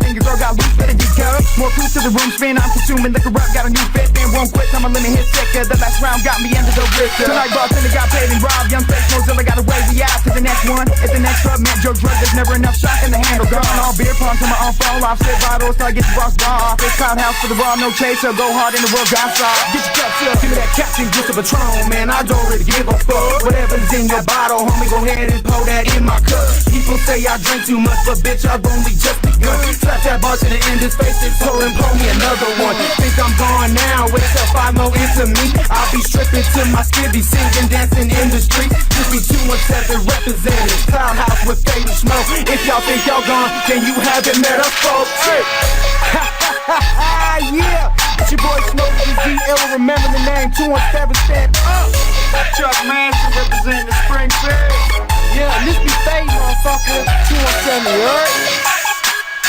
and your girl got loose, better get cut. More proof to the room spin, I'm consuming liquor up, got a new fit, and won't quit, I'm a limit hit sicker. The last round got me under the wrist. Tonight bartender got paid and robbed, young face Mozilla got away, we out to the next one. If the next club meant Joe Drug, there's never enough shot in the handle. Gone all beer pong to my own fall off, sit bottles till I get the boss bar off. It's Cloud House for the raw, no chaser, go hard in the world, got soft. Get your cups up, give me that Captain Juice of Patron, man, I don't really give a fuck. Whatever's in your bottle, homie, go ahead and pour that in my cup. People say I drink too much, but bitch, I've only just begun. Slap that bartender in his face and pour me another one. Think I'm gone now, wait till 5 more into me. I'll be stripping to my skivvy, singing, dancing in the street. Just be 217 representing Cloud House with Fade and Smoke. If y'all think y'all gone, then you haven't met us, folks. Yeah, it's your boy Smoke Z, ill, remember the name, 217, stand up. Chuck Manson representing the Springfield. Yeah, this be Fade, motherfucker, 217, you heard?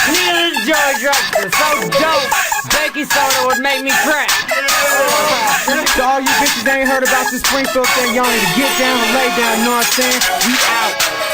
Nigga, this is George Ruxpin, so dope. Baking soda would make me crack. To all you bitches that ain't heard about this Springfield thing, y'all need to get down and lay down, you know what I'm saying? We out.